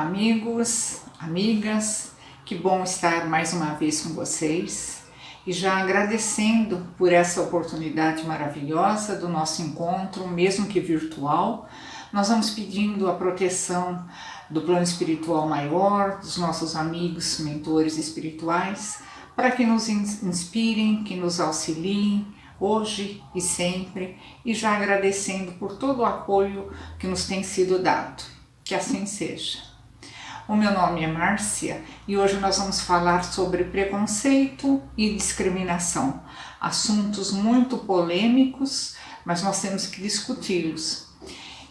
Olá, amigos, amigas, que bom estar mais uma vez com vocês e já agradecendo por essa oportunidade maravilhosa do nosso encontro, mesmo que virtual. Nós vamos pedindo a proteção do plano espiritual maior, dos nossos amigos, mentores espirituais, para que nos inspirem, que nos auxiliem hoje e sempre, e já agradecendo por todo o apoio que nos tem sido dado. Que assim seja. O meu nome é Márcia e hoje nós vamos falar sobre preconceito e discriminação. Assuntos muito polêmicos, mas nós temos que discuti-los.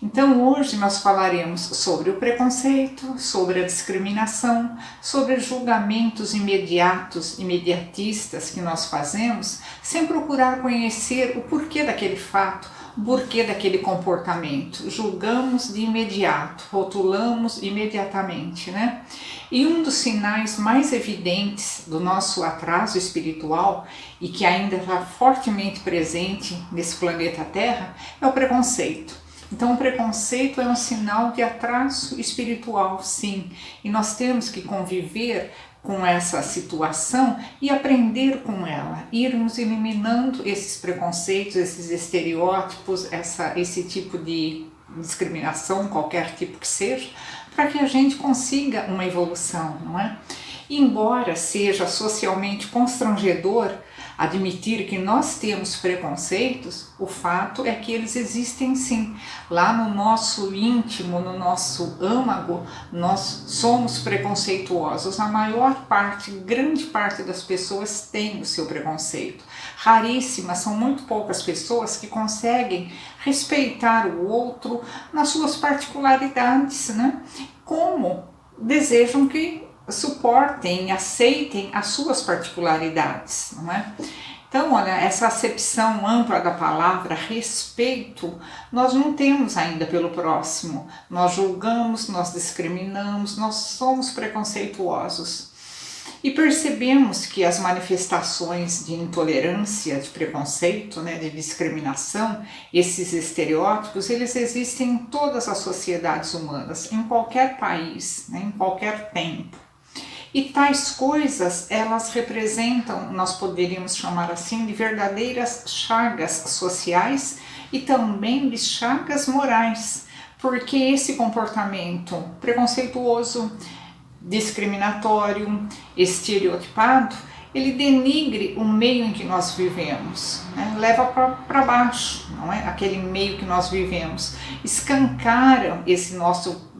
Então hoje nós falaremos sobre o preconceito, sobre a discriminação, sobre julgamentos imediatistas que nós fazemos, sem procurar conhecer o porquê daquele fato, o porquê daquele comportamento. Julgamos de imediato, rotulamos imediatamente, né? E um dos sinais mais evidentes do nosso atraso espiritual e que ainda está fortemente presente nesse planeta Terra é o preconceito. Então o preconceito é um sinal de atraso espiritual, sim, e nós temos que conviver com essa situação e aprender com ela, irmos eliminando esses preconceitos, esses estereótipos, esse tipo de discriminação, qualquer tipo que seja, para que a gente consiga uma evolução, não é? E embora seja socialmente constrangedor admitir que nós temos preconceitos, o fato é que eles existem sim. Lá no nosso íntimo, no nosso âmago, nós somos preconceituosos. A maior parte, grande parte das pessoas tem o seu preconceito. Raríssimas, são muito poucas pessoas que conseguem respeitar o outro nas suas particularidades, né? Como desejam que suportem, aceitem as suas particularidades, não é? Então, olha, essa acepção ampla da palavra respeito, nós não temos ainda pelo próximo. Nós julgamos, nós discriminamos, nós somos preconceituosos. E percebemos que as manifestações de intolerância, de preconceito, né, de discriminação, esses estereótipos, eles existem em todas as sociedades humanas, em qualquer país, né, em qualquer tempo. E tais coisas, elas representam, nós poderíamos chamar assim, de verdadeiras chagas sociais e também de chagas morais, porque esse comportamento preconceituoso, discriminatório, estereotipado, ele denigre o meio em que nós vivemos, né? Leva para baixo, não é? Aquele meio que nós vivemos, escancara esse nosso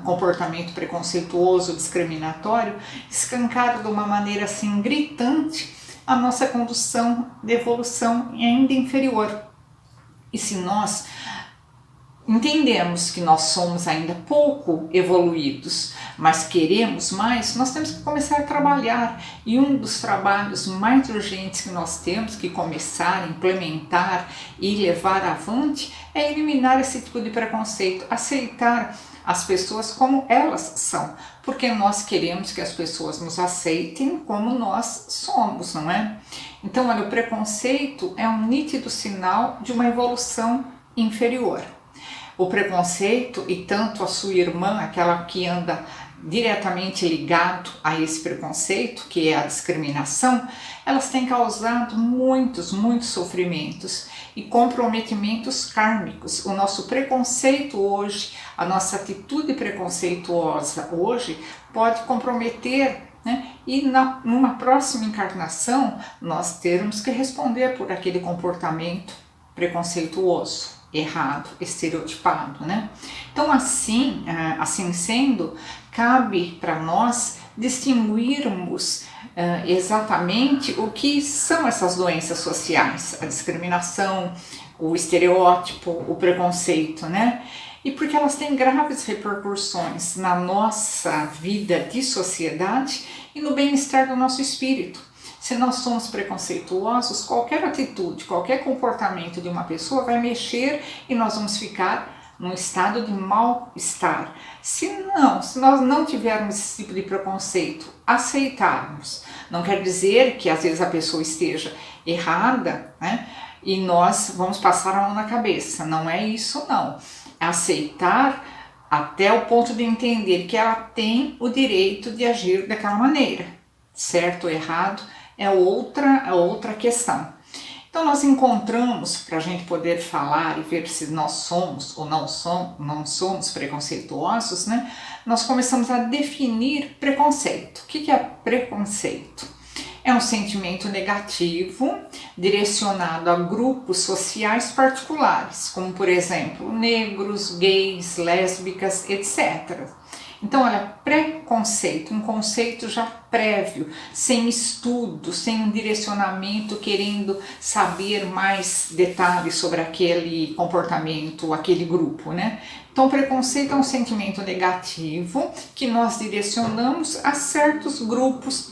comportamento preconceituoso, discriminatório, escancara de uma maneira assim gritante a nossa condução de evolução ainda inferior. E se nós entendemos que nós somos ainda pouco evoluídos, mas queremos mais, nós temos que começar a trabalhar. E um dos trabalhos mais urgentes que nós temos que começar a implementar e levar avante é eliminar esse tipo de preconceito, aceitar as pessoas como elas são, porque nós queremos que as pessoas nos aceitem como nós somos, não é? Então, olha, o preconceito é um nítido sinal de uma evolução inferior. O preconceito, e tanto a sua irmã, aquela que anda diretamente ligado a esse preconceito, que é a discriminação, elas têm causado muitos sofrimentos e comprometimentos kármicos. O nosso preconceito hoje, a nossa atitude preconceituosa hoje pode comprometer, né? E numa próxima encarnação nós teremos que responder por aquele comportamento preconceituoso, errado, estereotipado, né? Então assim sendo, cabe para nós distinguirmos exatamente o que são essas doenças sociais, a discriminação, o estereótipo, o preconceito, né? E porque elas têm graves repercussões na nossa vida de sociedade e no bem-estar do nosso espírito. Se nós somos preconceituosos, qualquer atitude, qualquer comportamento de uma pessoa vai mexer e nós vamos ficar num estado de mal-estar. Se nós não tivermos esse tipo de preconceito, aceitarmos, não quer dizer que às vezes a pessoa esteja errada, né? E nós vamos passar a mão na cabeça. Não é isso, não. Aceitar até o ponto de entender que ela tem o direito de agir daquela maneira. Certo ou errado é outra questão. Então nós encontramos, para a gente poder falar e ver se nós somos ou não somos preconceituosos, né? Nós começamos a definir preconceito. O que é preconceito? É um sentimento negativo direcionado a grupos sociais particulares, como por exemplo, negros, gays, lésbicas, etc. Então, olha, preconceito, um conceito já prévio, sem estudo, sem um direcionamento, querendo saber mais detalhes sobre aquele comportamento, aquele grupo, né? Então, preconceito é um sentimento negativo que nós direcionamos a certos grupos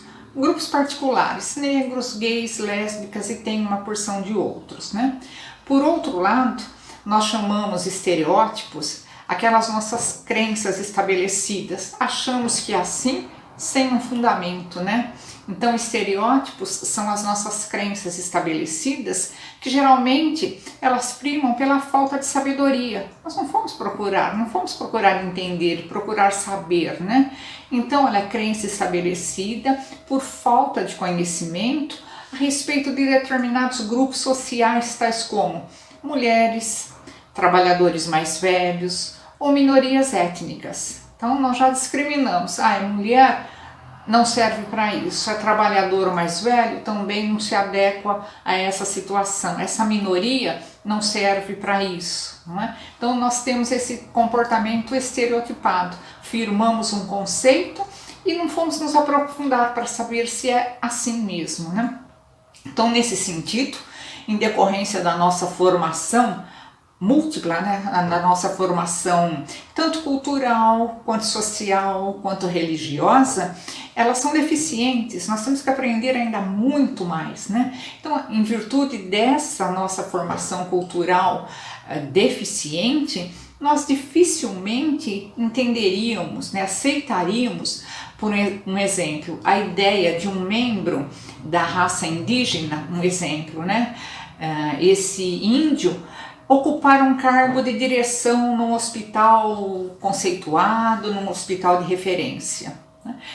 particulares, negros, gays, lésbicas e tem uma porção de outros, né? Por outro lado, nós chamamos estereótipos aquelas nossas crenças estabelecidas, achamos que é assim, sem um fundamento, né? Então, estereótipos são as nossas crenças estabelecidas, que geralmente elas primam pela falta de sabedoria. Nós não fomos procurar entender, procurar saber, né? Então, ela é crença estabelecida por falta de conhecimento a respeito de determinados grupos sociais, tais como mulheres, trabalhadores mais velhos ou minorias étnicas. Então nós já discriminamos, mulher não serve para isso, é trabalhador mais velho, também não se adequa a essa situação, essa minoria não serve para isso, não é? Então nós temos esse comportamento estereotipado, firmamos um conceito e não fomos nos aprofundar para saber se é assim mesmo, né? Então, nesse sentido, em decorrência da nossa formação múltipla, né, na nossa formação tanto cultural, quanto social, quanto religiosa, elas são deficientes, nós temos que aprender ainda muito mais, né? Então, em virtude dessa nossa formação cultural deficiente, nós dificilmente entenderíamos, né, aceitaríamos, por um exemplo, a ideia de um membro da raça indígena, um exemplo, né, esse índio ocupar um cargo de direção num hospital conceituado, num hospital de referência.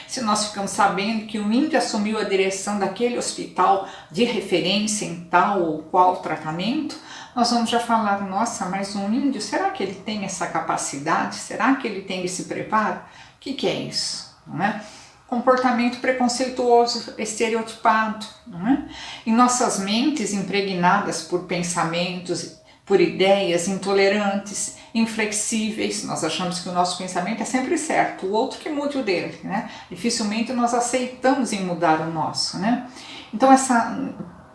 Se nós ficamos sabendo que um índio assumiu a direção daquele hospital de referência em tal ou qual tratamento, nós vamos já falar, nossa, mas um índio, será que ele tem essa capacidade? Será que ele tem esse preparo? O que é isso? Não é? Comportamento preconceituoso, estereotipado. Não é? Em nossas mentes impregnadas por pensamentos, por ideias intolerantes, inflexíveis, nós achamos que o nosso pensamento é sempre certo, o outro que mude o dele, né? Dificilmente nós aceitamos em mudar o nosso, né? Então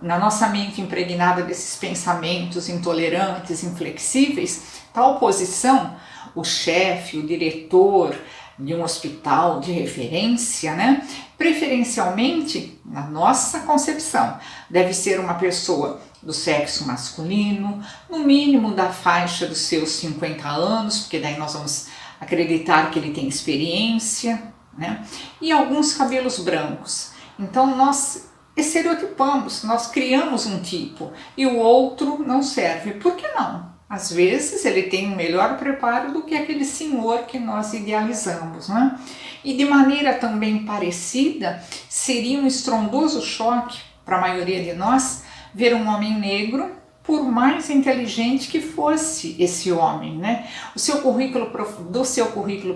na nossa mente impregnada desses pensamentos intolerantes, inflexíveis, tal posição, o chefe, o diretor de um hospital de referência, né? Preferencialmente, na nossa concepção, deve ser uma pessoa do sexo masculino, no mínimo da faixa dos seus 50 anos, porque daí nós vamos acreditar que ele tem experiência, né? E alguns cabelos brancos. Então nós estereotipamos, nós criamos um tipo e o outro não serve. Por que não? Às vezes ele tem um melhor preparo do que aquele senhor que nós idealizamos, né? E de maneira também parecida, seria um estrondoso choque para a maioria de nós ver um homem negro, por mais inteligente que fosse esse homem, né? Do seu currículo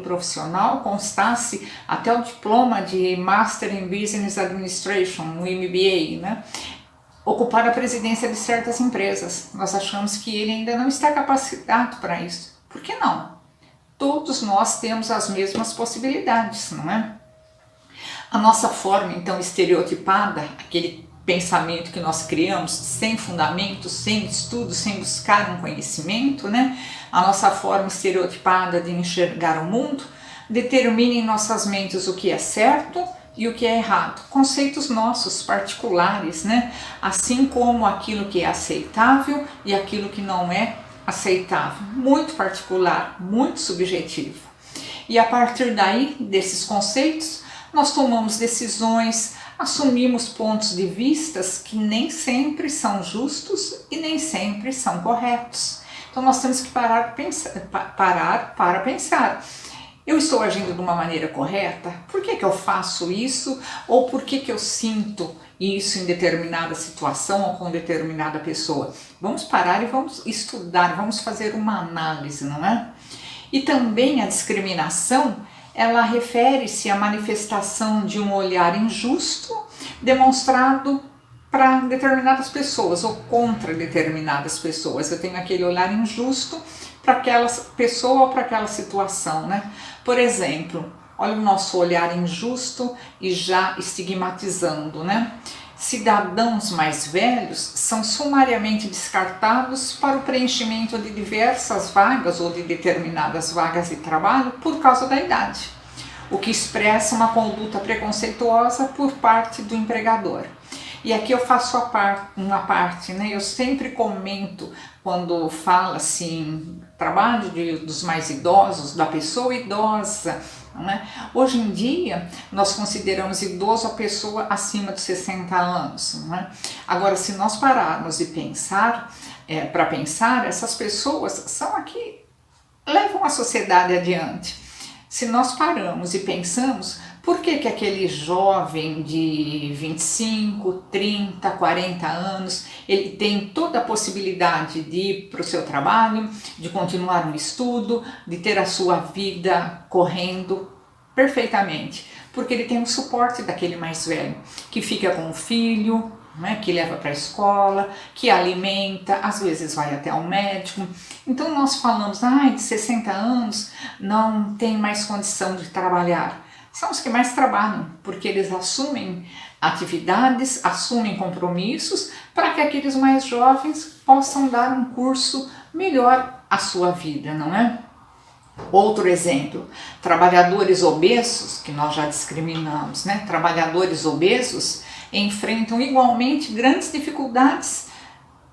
profissional constasse até o diploma de Master in Business Administration, o MBA, né? Ocupar a presidência de certas empresas. Nós achamos que ele ainda não está capacitado para isso. Por que não? Todos nós temos as mesmas possibilidades, não é? A nossa forma, então, estereotipada, aquele pensamento que nós criamos sem fundamento, sem estudo, sem buscar um conhecimento, né? A nossa forma estereotipada de enxergar o mundo determina em nossas mentes o que é certo e o que é errado. Conceitos nossos particulares, né? Assim como aquilo que é aceitável e aquilo que não é aceitável. Muito particular, muito subjetivo. E a partir daí, desses conceitos, nós tomamos decisões, assumimos pontos de vistas que nem sempre são justos e nem sempre são corretos. Então Então nós temos que parar para pensar. Eu estou agindo de uma maneira correta? Por que eu faço isso? Ou por que eu sinto isso em determinada situação ou com determinada pessoa? Vamos parar e vamos estudar, vamos fazer uma análise, não é? E também a discriminação, ela refere-se à manifestação de um olhar injusto demonstrado para determinadas pessoas ou contra determinadas pessoas. Eu tenho aquele olhar injusto para aquela pessoa ou para aquela situação, né? Por exemplo, olha o nosso olhar injusto e já estigmatizando, né? Cidadãos mais velhos são sumariamente descartados para o preenchimento de diversas vagas ou de determinadas vagas de trabalho por causa da idade, o que expressa uma conduta preconceituosa por parte do empregador. E aqui eu faço uma parte, né? Eu sempre comento quando fala assim, trabalho dos mais idosos, da pessoa idosa, né? Hoje em dia nós consideramos idoso a pessoa acima de 60 anos, né? Agora, se nós pararmos e pensar, para pensar, essas pessoas são aqui, levam a sociedade adiante. Se nós paramos e pensamos, por que aquele jovem de 25, 30, 40 anos, ele tem toda a possibilidade de ir para o seu trabalho, de continuar um estudo, de ter a sua vida correndo perfeitamente? Porque ele tem o suporte daquele mais velho, que fica com o filho, né, que leva para a escola, que alimenta, às vezes vai até ao médico. Então nós falamos, de 60 anos não tem mais condição de trabalhar. São os que mais trabalham, porque eles assumem atividades, assumem compromissos para que aqueles mais jovens possam dar um curso melhor à sua vida, não é? Outro exemplo, trabalhadores obesos, que nós já discriminamos, né? Trabalhadores obesos enfrentam igualmente grandes dificuldades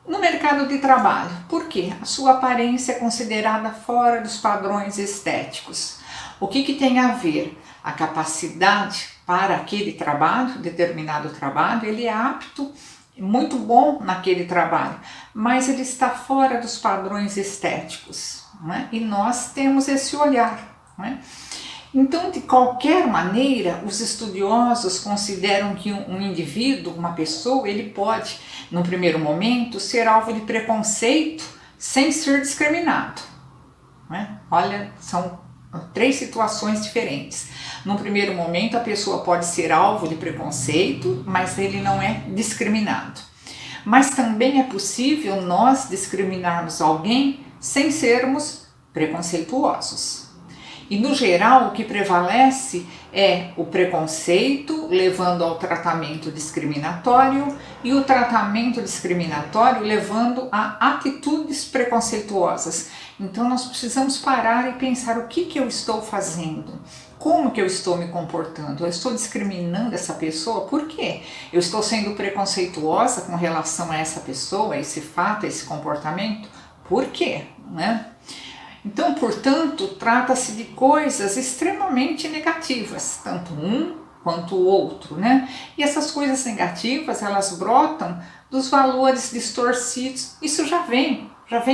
no mercado de trabalho. Por quê? A sua aparência é considerada fora dos padrões estéticos. O que tem a ver? A capacidade para aquele trabalho, determinado trabalho, ele é apto, muito bom naquele trabalho, mas ele está fora dos padrões estéticos, né? E nós temos esse olhar, né? Então, de qualquer maneira, os estudiosos consideram que um indivíduo, uma pessoa, ele pode, no primeiro momento, ser alvo de preconceito sem ser discriminado, né? Olha, são 3 situações diferentes. No primeiro momento, a pessoa pode ser alvo de preconceito, mas ele não é discriminado. Mas também é possível nós discriminarmos alguém sem sermos preconceituosos. E no geral, o que prevalece é o preconceito levando ao tratamento discriminatório e o tratamento discriminatório levando a atitudes preconceituosas. Então nós precisamos parar e pensar o que eu estou fazendo, como que eu estou me comportando, eu estou discriminando essa pessoa, por quê? Eu estou sendo preconceituosa com relação a essa pessoa, a esse fato, a esse comportamento, por quê? Né? Então, portanto, trata-se de coisas extremamente negativas, tanto um quanto o outro, né? E essas coisas negativas, elas brotam dos valores distorcidos. Isso já vem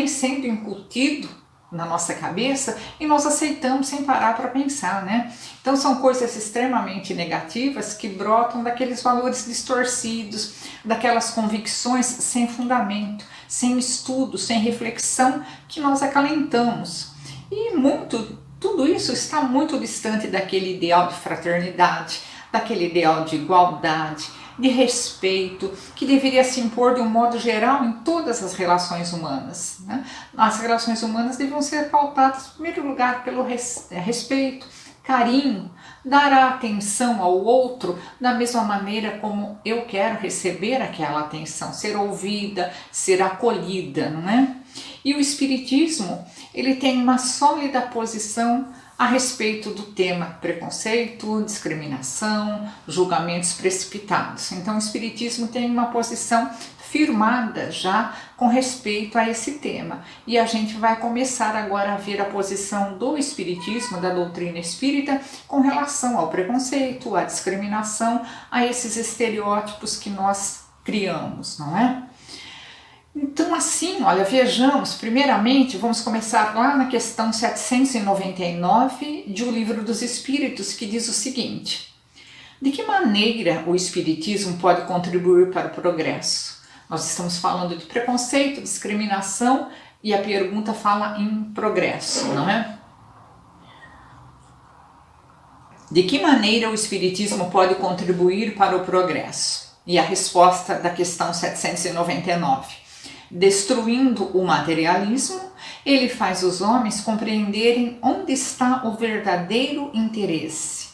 sendo incutido na nossa cabeça e nós aceitamos sem parar para pensar, né? Então são coisas extremamente negativas que brotam daqueles valores distorcidos, daquelas convicções sem fundamento, sem estudo, sem reflexão que nós acalentamos. E tudo isso está muito distante daquele ideal de fraternidade, daquele ideal de igualdade, de respeito, que deveria se impor de um modo geral em todas as relações humanas, né? As relações humanas deviam ser pautadas, em primeiro lugar, pelo respeito, carinho, dar a atenção ao outro da mesma maneira como eu quero receber aquela atenção, ser ouvida, ser acolhida, não é? E o Espiritismo, ele tem uma sólida posição a respeito do tema preconceito, discriminação, julgamentos precipitados. Então o Espiritismo tem uma posição firmada já com respeito a esse tema. E a gente vai começar agora a ver a posição do Espiritismo, da doutrina espírita, com relação ao preconceito, à discriminação, a esses estereótipos que nós criamos, não é? Então, assim, olha, vejamos, primeiramente, vamos começar lá na questão 799 de O Livro dos Espíritos, que diz o seguinte: de que maneira o Espiritismo pode contribuir para o progresso? Nós estamos falando de preconceito, discriminação, e a pergunta fala em progresso, não é? De que maneira o Espiritismo pode contribuir para o progresso? E a resposta da questão 799. Destruindo o materialismo, ele faz os homens compreenderem onde está o verdadeiro interesse.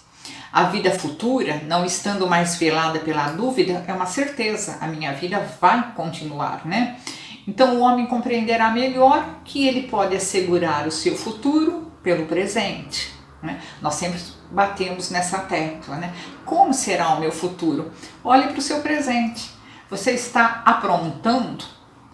A vida futura, não estando mais velada pela dúvida, é uma certeza, a minha vida vai continuar, né? Então o homem compreenderá melhor que ele pode assegurar o seu futuro pelo presente, né? Nós sempre batemos nessa tecla, né? Como será o meu futuro? Olhe para o seu presente. Você está aprontando?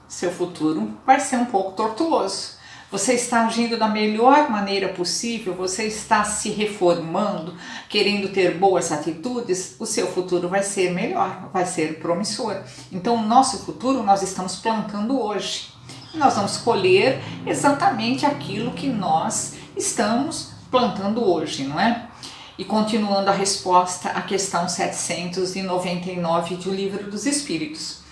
Seu futuro vai ser um pouco tortuoso. Você está agindo da melhor maneira possível, você está se reformando, querendo ter boas atitudes, o seu futuro vai ser melhor, vai ser promissor. Então, o nosso futuro nós estamos plantando hoje. Nós vamos colher exatamente aquilo que nós estamos plantando hoje, não é? E continuando a resposta à questão 799 do Livro dos Espíritos.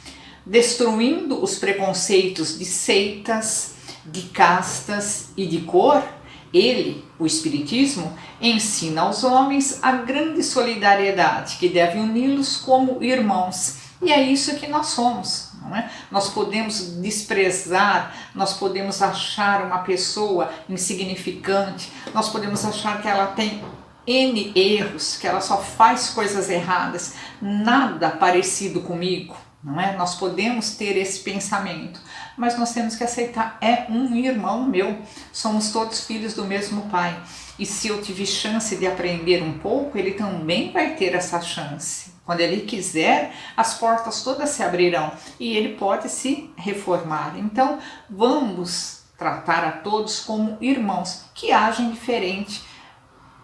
Destruindo os preconceitos de seitas, de castas e de cor, ele, o Espiritismo, ensina aos homens a grande solidariedade que deve uni-los como irmãos. E é isso que nós somos, não é? Nós podemos desprezar, nós podemos achar uma pessoa insignificante, nós podemos achar que ela tem N erros, que ela só faz coisas erradas, nada parecido comigo. Não é? Nós podemos ter esse pensamento, mas nós temos que aceitar, é um irmão meu, somos todos filhos do mesmo pai, e se eu tive chance de aprender um pouco, ele também vai ter essa chance. Quando ele quiser, as portas todas se abrirão e ele pode se reformar. Então vamos tratar a todos como irmãos que agem diferente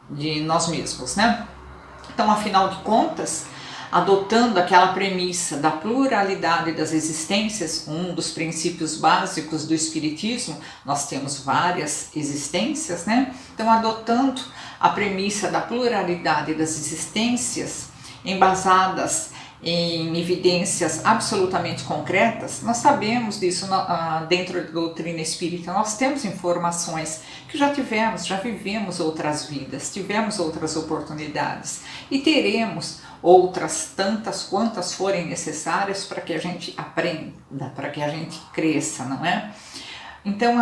de nós mesmos, né? Então, afinal de contas, adotando aquela premissa da pluralidade das existências, um dos princípios básicos do Espiritismo, nós temos várias existências, né? Então, adotando a premissa da pluralidade das existências, embasadas em evidências absolutamente concretas, nós sabemos disso dentro da doutrina espírita, nós temos informações que já tivemos, já vivemos outras vidas, tivemos outras oportunidades e teremos outras tantas quantas forem necessárias para que a gente aprenda, para que a gente cresça, não é? Então,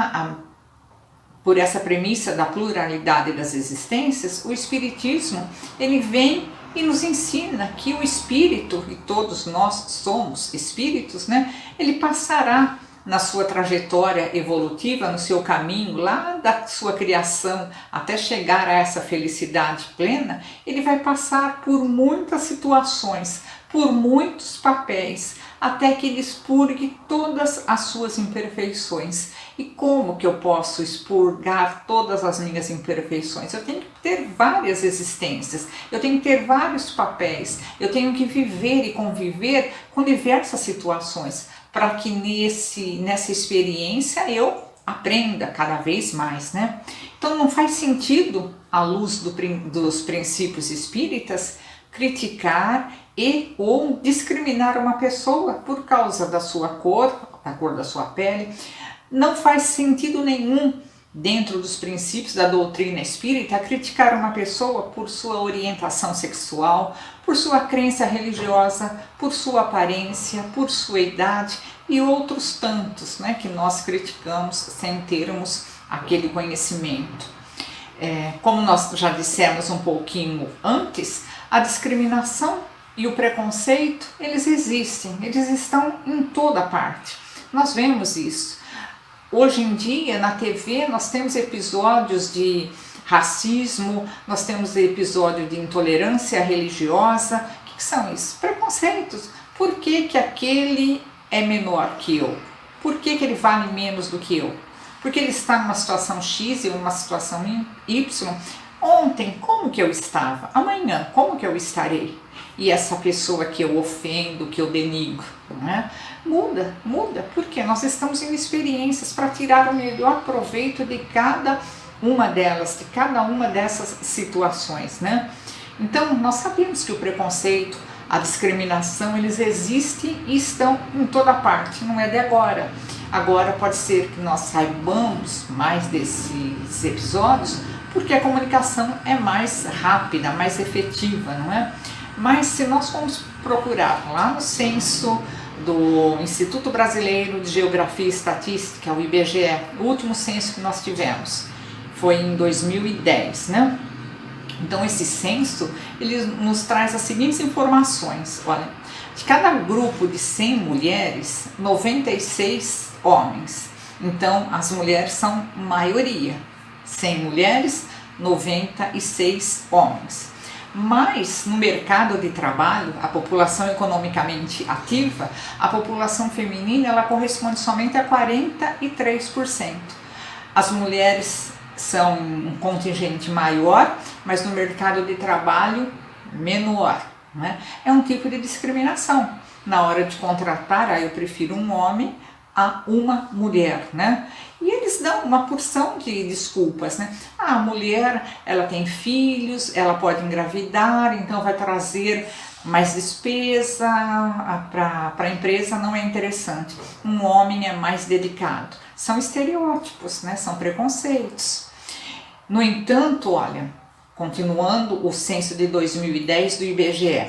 por essa premissa da pluralidade das existências, o Espiritismo, ele vem e nos ensina que o espírito, e todos nós somos espíritos, né? Ele passará na sua trajetória evolutiva, no seu caminho, lá da sua criação até chegar a essa felicidade plena, ele vai passar por muitas situações, por muitos papéis, até que ele expurgue todas as suas imperfeições. E como que eu posso expurgar todas as minhas imperfeições? Eu tenho que ter várias existências, eu tenho que ter vários papéis, eu tenho que viver e conviver com diversas situações, para que nessa experiência eu aprenda cada vez mais, né? Então não faz sentido, à luz dos princípios espíritas, criticar ou discriminar uma pessoa por causa da sua cor, da cor da sua pele. Não faz sentido nenhum, dentro dos princípios da doutrina espírita, criticar uma pessoa por sua orientação sexual, por sua crença religiosa, por sua aparência, por sua idade e outros tantos, né, que nós criticamos sem termos aquele conhecimento. Como nós já dissemos um pouquinho antes, a discriminação e o preconceito, eles existem, eles estão em toda parte. Nós vemos isso. Hoje em dia, na TV, nós temos episódios de racismo, nós temos episódio de intolerância religiosa. O que são isso? Preconceitos. Por que aquele é menor que eu? Por que ele vale menos do que eu? Porque ele está numa situação X e uma situação Y? Ontem, como que eu estava? Amanhã, como que eu estarei? E essa pessoa que eu ofendo, que eu denigro, né? Muda, porque nós estamos em experiências para tirar o melhor proveito de cada uma delas, de cada uma dessas situações, né? Então, nós sabemos que o preconceito, a discriminação, eles existem e estão em toda parte, não é de agora. Agora pode ser que nós saibamos mais desses episódios, porque a comunicação é mais rápida, mais efetiva, não é? Mas se nós formos procurar lá no censo do Instituto Brasileiro de Geografia e Estatística, o IBGE, o último censo que nós tivemos foi em 2010, né? Então esse censo, ele nos traz as seguintes informações. Olha, de cada grupo de 100 mulheres, 96 homens. Então as mulheres são maioria. 100 mulheres, 96 homens. Mas no mercado de trabalho, a população economicamente ativa, a população feminina, ela corresponde somente a 43%. As mulheres são um contingente maior, mas no mercado de trabalho menor, né? É um tipo de discriminação. Na hora de contratar, eu prefiro um homem a uma mulher, né? E eles dão uma porção de desculpas, né? A mulher, ela tem filhos, ela pode engravidar, então vai trazer mais despesa para a empresa, não é interessante. Um homem é mais dedicado. São estereótipos, né? São preconceitos. No entanto, olha, continuando o censo de 2010 do IBGE,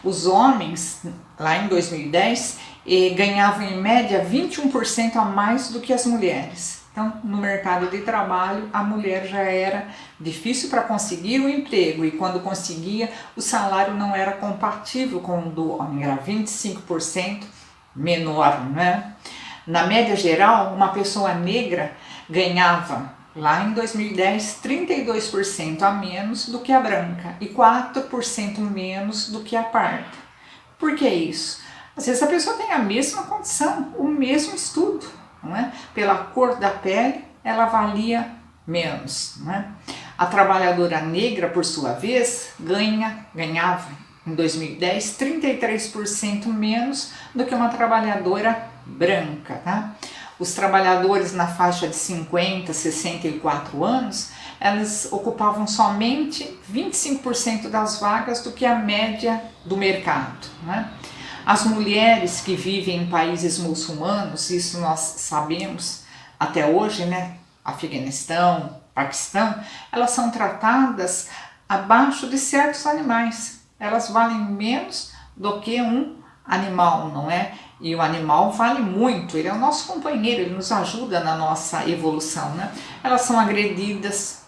os homens, lá em 2010, ganhavam em média 21% a mais do que as mulheres. Então, no mercado de trabalho, a mulher já era difícil para conseguir o emprego e quando conseguia, o salário não era compatível com o do homem, era 25% menor, né? Na média geral, uma pessoa negra ganhava, lá em 2010, 32% a menos do que a branca e 4% menos do que a parda. Por que isso? Às vezes a pessoa tem a mesma condição, o mesmo estudo, não é? Pela cor da pele, ela valia menos, não é? A trabalhadora negra, por sua vez, ganhava em 2010 33% menos do que uma trabalhadora branca, tá? Os trabalhadores na faixa de 50, 64 anos, elas ocupavam somente 25% das vagas do que a média do mercado, né? As mulheres que vivem em países muçulmanos, isso nós sabemos até hoje, né? Afeganistão, Paquistão, elas são tratadas abaixo de certos animais. Elas valem menos do que um animal, não é? E o animal vale muito, ele é o nosso companheiro, ele nos ajuda na nossa evolução, né? Elas são agredidas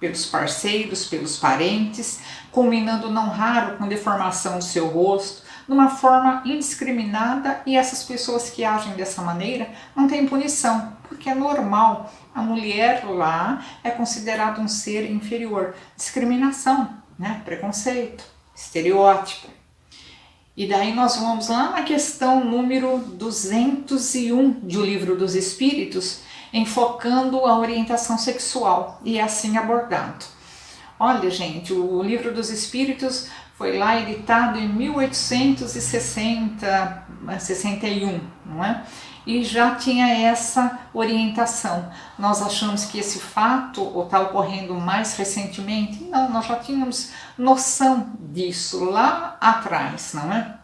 pelos parceiros, pelos parentes, culminando não raro com deformação do seu rosto, de uma forma indiscriminada, e essas pessoas que agem dessa maneira não têm punição, porque é normal, a mulher lá é considerada um ser inferior. Discriminação, né? Preconceito, estereótipo. E daí nós vamos lá na questão número 201 de O Livro dos Espíritos, enfocando a orientação sexual, e é assim abordado. Olha, gente, o Livro dos Espíritos foi lá editado em 1861, não é? E já tinha essa orientação. Nós achamos que esse fato está ocorrendo mais recentemente? Não, nós já tínhamos noção disso lá atrás, não é?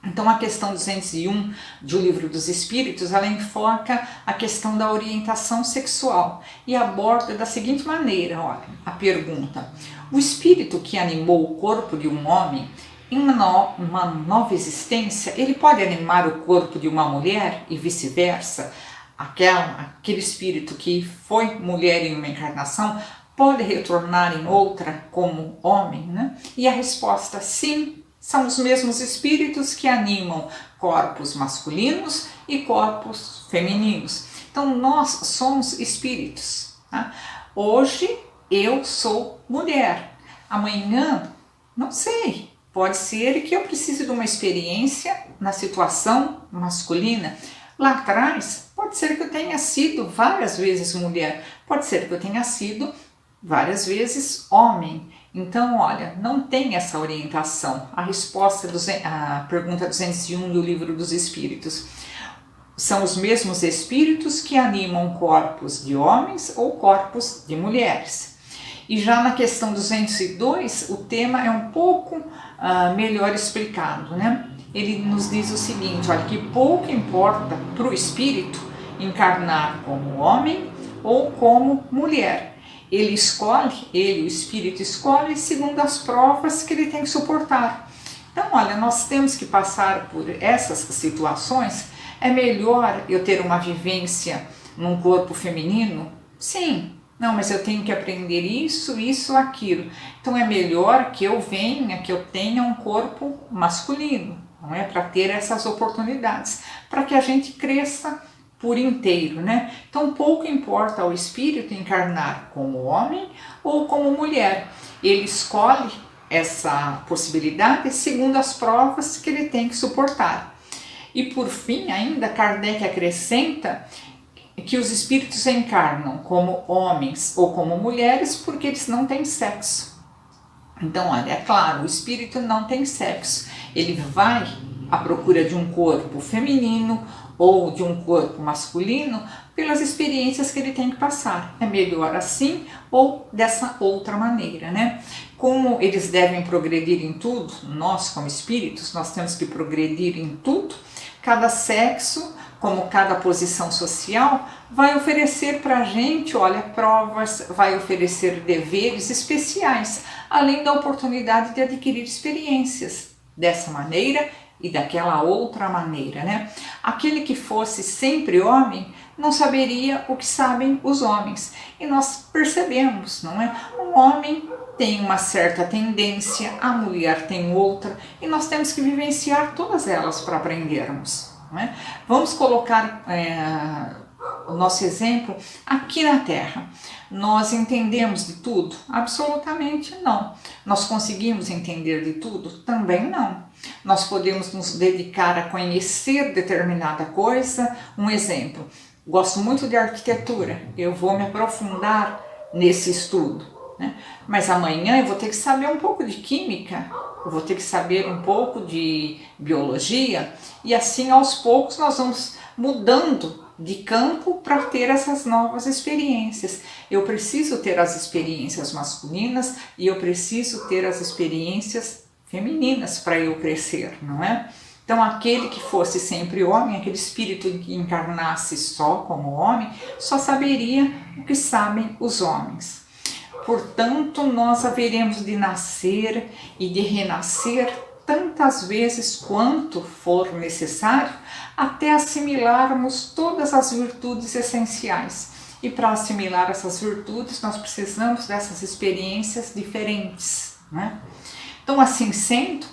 Então a questão 201 de O Livro dos Espíritos, ela enfoca a questão da orientação sexual e aborda da seguinte maneira, olha, a pergunta: o espírito que animou o corpo de um homem em uma nova existência, ele pode animar o corpo de uma mulher e vice-versa? Aquele espírito que foi mulher em uma encarnação pode retornar em outra como homem, né? E a resposta: sim. São os mesmos espíritos que animam corpos masculinos e corpos femininos. Então nós somos espíritos, tá? Hoje eu sou mulher, amanhã não sei, pode ser que eu precise de uma experiência na situação masculina. Lá atrás pode ser que eu tenha sido várias vezes mulher, pode ser que eu tenha sido várias vezes homem. Então, olha, não tem essa orientação. A resposta, a pergunta 201 do Livro dos Espíritos. São os mesmos espíritos que animam corpos de homens ou corpos de mulheres. E já na questão 202, o tema é um pouco melhor explicado, né? Ele nos diz o seguinte, olha, que pouco importa para o espírito encarnar como homem ou como mulher. Ele escolhe, o espírito escolhe segundo as provas que ele tem que suportar. Então, olha, nós temos que passar por essas situações. É melhor eu ter uma vivência num corpo feminino? Sim. Não, mas eu tenho que aprender isso, aquilo. Então é melhor que eu tenha um corpo masculino, não é? Para ter essas oportunidades, para que a gente cresça por inteiro, né? Então pouco importa ao espírito encarnar como homem ou como mulher. Ele escolhe essa possibilidade segundo as provas que ele tem que suportar. E por fim, ainda Kardec acrescenta que os espíritos encarnam como homens ou como mulheres porque eles não têm sexo. Então, olha, é claro, o espírito não tem sexo. Ele vai à procura de um corpo feminino ou de um corpo masculino pelas experiências que ele tem que passar. É melhor assim ou dessa outra maneira, né? Como eles devem progredir em tudo, nós como espíritos, nós temos que progredir em tudo. Cada sexo, como cada posição social, vai oferecer para a gente, olha, provas, vai oferecer deveres especiais, além da oportunidade de adquirir experiências dessa maneira e daquela outra maneira, né? Aquele que fosse sempre homem não saberia o que sabem os homens. E nós percebemos, não é? Um homem tem uma certa tendência, a mulher tem outra, e nós temos que vivenciar todas elas para aprendermos. Não é? Vamos colocar o nosso exemplo aqui na Terra. Nós entendemos de tudo? Absolutamente não. Nós conseguimos entender de tudo? Também não. Nós podemos nos dedicar a conhecer determinada coisa. Um exemplo, gosto muito de arquitetura, eu vou me aprofundar nesse estudo, né? Mas amanhã eu vou ter que saber um pouco de química, eu vou ter que saber um pouco de biologia, e assim aos poucos nós vamos mudando de campo para ter essas novas experiências. Eu preciso ter as experiências masculinas e eu preciso ter as experiências femininas para eu crescer, não é? Então aquele que fosse sempre homem, aquele espírito que encarnasse só como homem, só saberia o que sabem os homens. Portanto, nós haveremos de nascer e de renascer tantas vezes quanto for necessário, até assimilarmos todas as virtudes essenciais. E para assimilar essas virtudes, nós precisamos dessas experiências diferentes, né? Então, assim sendo,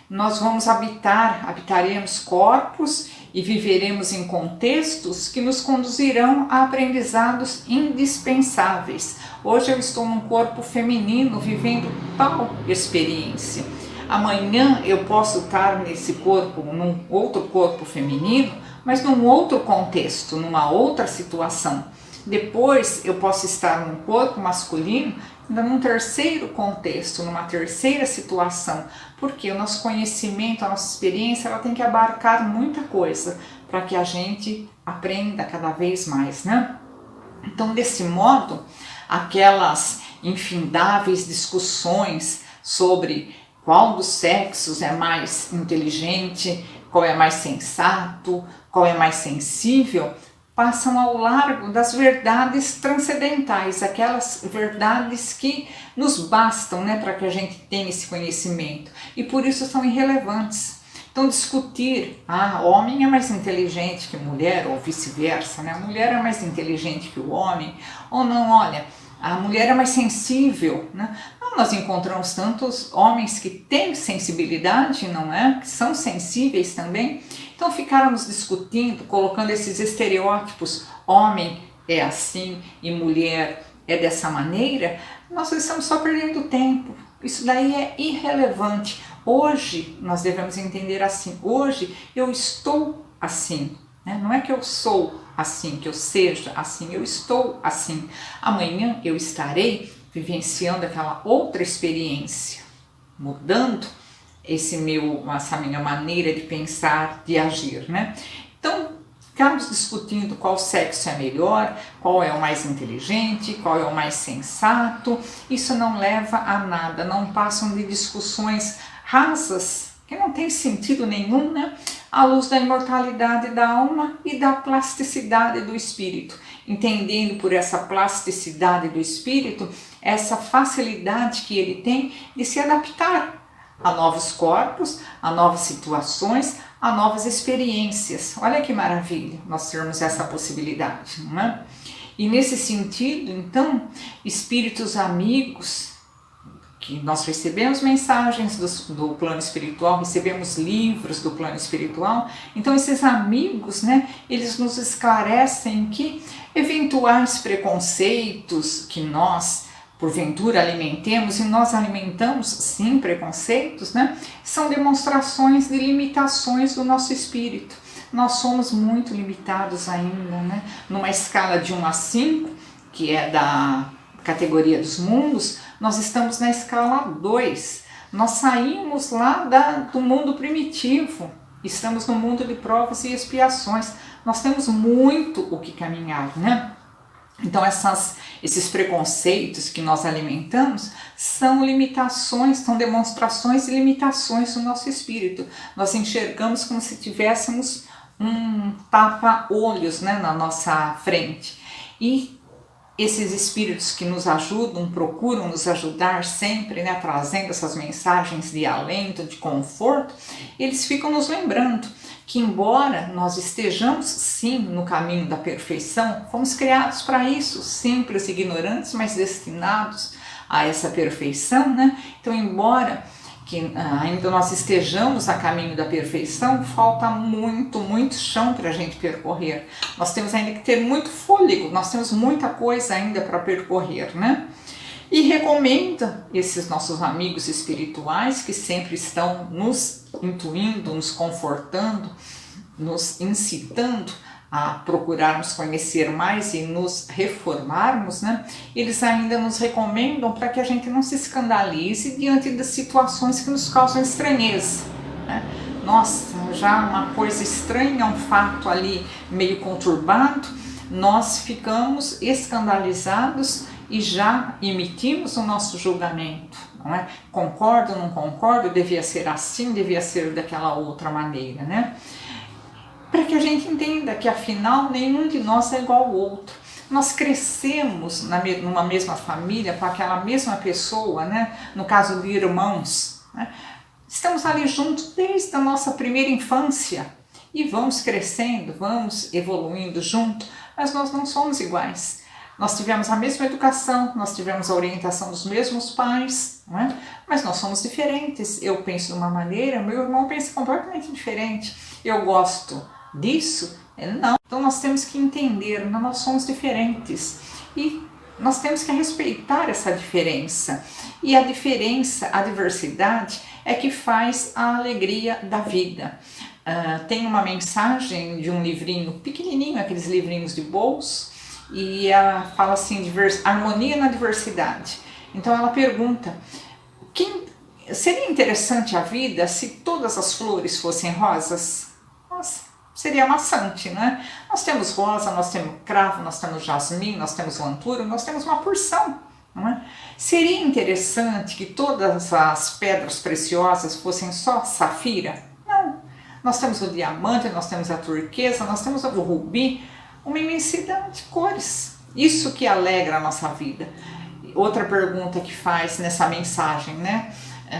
nós vamos habitaremos corpos e viveremos em contextos que nos conduzirão a aprendizados indispensáveis. Hoje eu estou num corpo feminino vivendo tal experiência. Amanhã eu posso estar nesse corpo, num outro corpo feminino, mas num outro contexto, numa outra situação. Depois eu posso estar num corpo masculino, ainda num terceiro contexto, numa terceira situação, porque o nosso conhecimento, a nossa experiência, ela tem que abarcar muita coisa para que a gente aprenda cada vez mais, né? Então, desse modo, aquelas infindáveis discussões sobre qual dos sexos é mais inteligente, qual é mais sensato, qual é mais sensível, passam ao largo das verdades transcendentais, aquelas verdades que nos bastam, né, para que a gente tenha esse conhecimento, e por isso são irrelevantes. Então discutir, homem é mais inteligente que mulher, ou vice-versa, né? A mulher é mais inteligente que o homem, ou não, olha, a mulher é mais sensível, né? Não, nós encontramos tantos homens que têm sensibilidade, não é? Que são sensíveis também. Então ficarmos discutindo, colocando esses estereótipos, homem é assim e mulher é dessa maneira, nós estamos só perdendo tempo. Isso daí é irrelevante. Hoje nós devemos entender assim, hoje eu estou assim, né? Não é que eu sou assim, que eu seja assim, eu estou assim. Amanhã eu estarei vivenciando aquela outra experiência, mudando essa minha maneira de pensar, de agir, né? Então, ficamos discutindo qual sexo é melhor, qual é o mais inteligente, qual é o mais sensato. Isso não leva a nada, não passam de discussões rasas, que não tem sentido nenhum, né? À luz da imortalidade da alma e da plasticidade do espírito. Entendendo por essa plasticidade do espírito, essa facilidade que ele tem de se adaptar a novos corpos, a novas situações, a novas experiências. Olha que maravilha nós termos essa possibilidade, não é? E nesse sentido, então, espíritos amigos, que nós recebemos mensagens do plano espiritual, recebemos livros do plano espiritual, então esses amigos, né, eles nos esclarecem que eventuais preconceitos que nós porventura alimentemos, e nós alimentamos sim preconceitos, né? São demonstrações de limitações do nosso espírito. Nós somos muito limitados ainda, né? Numa escala de 1 a 5, que é da categoria dos mundos, nós estamos na escala 2. Nós saímos lá do mundo primitivo, estamos no mundo de provas e expiações. Nós temos muito o que caminhar, né? Então esses preconceitos que nós alimentamos são limitações, são demonstrações de limitações do nosso espírito. Nós enxergamos como se tivéssemos um tapa-olhos, né, na nossa frente. E esses espíritos que nos ajudam, procuram nos ajudar sempre, né, trazendo essas mensagens de alento, de conforto, eles ficam nos lembrando que, embora nós estejamos sim no caminho da perfeição, fomos criados para isso, simples, ignorantes, mas destinados a essa perfeição, né? Então, embora que ainda nós estejamos a caminho da perfeição, falta muito chão para a gente percorrer. Nós temos ainda que ter muito fôlego, nós temos muita coisa ainda para percorrer, né? E recomenda esses nossos amigos espirituais que sempre estão nos intuindo, nos confortando, nos incitando a procurarmos conhecer mais e nos reformarmos, né? Eles ainda nos recomendam para que a gente não se escandalize diante das situações que nos causam estranheza, né? Nossa, já uma coisa estranha, um fato ali meio conturbado, nós ficamos escandalizados e já emitimos o nosso julgamento, não é? Concordo, não concordo, devia ser assim, devia ser daquela outra maneira, né? Para que a gente entenda que afinal nenhum de nós é igual ao outro. Nós crescemos numa mesma família com aquela mesma pessoa, né? No caso de irmãos, né? Estamos ali juntos desde a nossa primeira infância e vamos crescendo, vamos evoluindo junto, mas nós não somos iguais. Nós tivemos a mesma educação, nós tivemos a orientação dos mesmos pais, não é? Mas nós somos diferentes. Eu penso de uma maneira, meu irmão pensa completamente diferente. Eu gosto disso, não. Então nós temos que entender, nós somos diferentes e nós temos que respeitar essa diferença. E a diferença, a diversidade é que faz a alegria da vida. Tem uma mensagem de um livrinho pequenininho, aqueles livrinhos de bolso, e ela fala assim, harmonia na diversidade. Então ela pergunta, seria interessante a vida se todas as flores fossem rosas? Nossa, seria maçante, né? Nós temos rosa, nós temos cravo, nós temos jasmim, nós temos lanturo, nós temos uma porção, não é? Seria interessante que todas as pedras preciosas fossem só safira? Não. Nós temos o diamante, nós temos a turquesa, nós temos o rubi, uma imensidade de cores. Isso que alegra a nossa vida. Outra pergunta que faz nessa mensagem, né?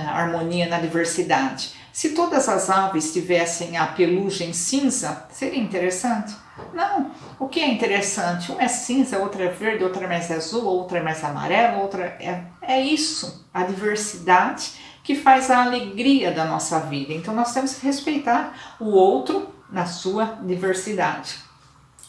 Harmonia na diversidade. Se todas as aves tivessem a pelugem cinza, seria interessante? Não. O que é interessante? Um é cinza, outro é verde, outro é mais azul, outro é mais amarelo, outra é isso, a diversidade que faz a alegria da nossa vida. Então nós temos que respeitar o outro na sua diversidade.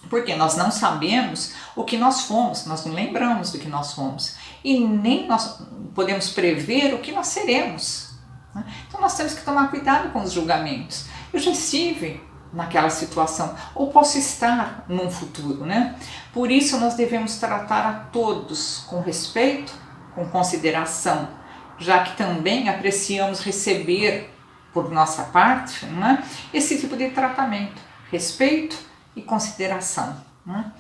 Porque nós não sabemos o que nós fomos, nós não lembramos do que nós fomos. E nem nós podemos prever o que nós seremos. Né? Então nós temos que tomar cuidado com os julgamentos. Eu já estive naquela situação, ou posso estar num futuro, né? Por isso nós devemos tratar a todos com respeito, com consideração, já que também apreciamos receber por nossa parte, né, esse tipo de tratamento, respeito e consideração. Né?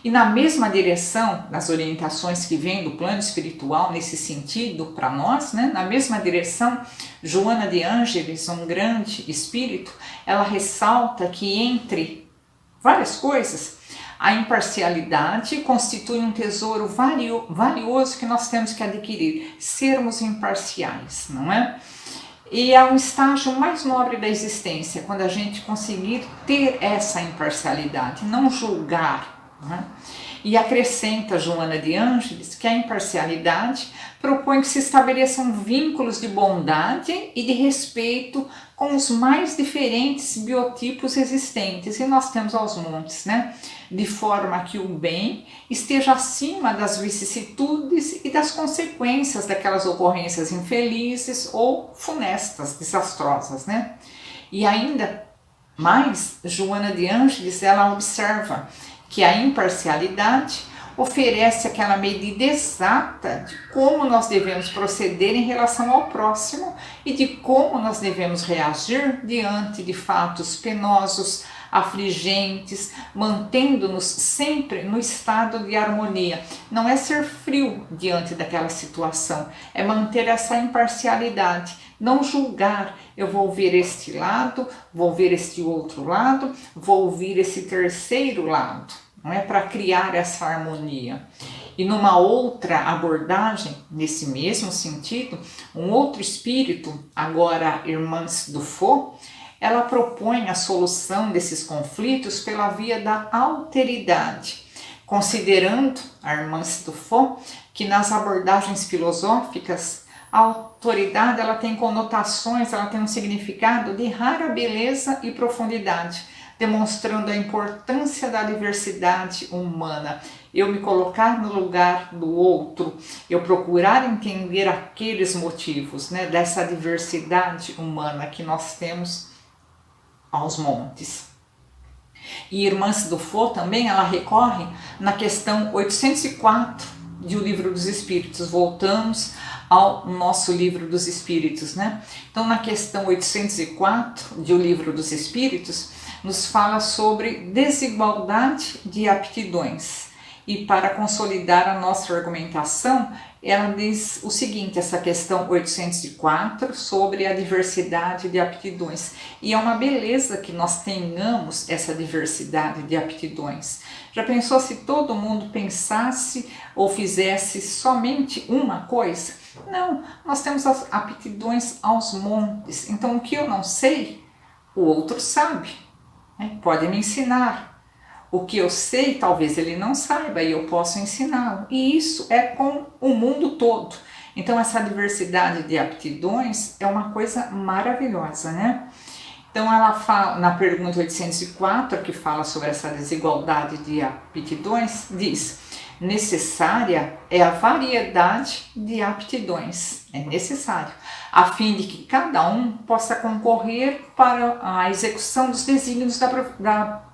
E na mesma direção, das orientações que vêm do plano espiritual nesse sentido para nós, né, na mesma direção, Joana de Ângeles, um grande espírito, ela ressalta que entre várias coisas, a imparcialidade constitui um tesouro valioso que nós temos que adquirir, sermos imparciais, não é? E é um estágio mais nobre da existência, quando a gente conseguir ter essa imparcialidade, não julgar, né? E acrescenta Joana de Ângeles que a imparcialidade propõe que se estabeleçam vínculos de bondade e de respeito com os mais diferentes biotipos existentes, e nós temos aos montes, né? De forma que o bem esteja acima das vicissitudes e das consequências daquelas ocorrências infelizes ou funestas, desastrosas, né? E ainda mais, Joana de Ângeles, ela observa que a imparcialidade oferece aquela medida exata de como nós devemos proceder em relação ao próximo e de como nós devemos reagir diante de fatos penosos, afligentes, mantendo-nos sempre no estado de harmonia. Não é ser frio diante daquela situação, é manter essa imparcialidade, não julgar. Eu vou ver este lado, vou ver este outro lado, vou ouvir esse terceiro lado, não é, para criar essa harmonia. E numa outra abordagem, nesse mesmo sentido, um outro espírito, agora Irmãs Dufaux, ela propõe a solução desses conflitos pela via da alteridade, considerando a Irmãs Dufaux que nas abordagens filosóficas a autoridade ela tem conotações, ela tem um significado de rara beleza e profundidade, demonstrando a importância da diversidade humana. Eu me colocar no lugar do outro, eu procurar entender aqueles motivos, né, dessa diversidade humana que nós temos aos montes. E Irmãs Dufaux também, ela recorre na questão 804 de O Livro dos Espíritos. Voltamos ao nosso Livro dos Espíritos, né? Então, na questão 804 de O Livro dos Espíritos, nos fala sobre desigualdade de aptidões. E para consolidar a nossa argumentação, ela diz o seguinte, essa questão 804 sobre a diversidade de aptidões. E é uma beleza que nós tenhamos essa diversidade de aptidões. Já pensou se todo mundo pensasse ou fizesse somente uma coisa? Não, nós temos as aptidões aos montes. Então o que eu não sei, o outro sabe, né? Pode me ensinar. O que eu sei, talvez ele não saiba e eu posso ensiná-lo. E isso é com o mundo todo. Então essa diversidade de aptidões é uma coisa maravilhosa, né? Então ela fala, na pergunta 804, que fala sobre essa desigualdade de aptidões, diz: necessária é a variedade de aptidões, é necessário, a fim de que cada um possa concorrer para a execução dos desígnios da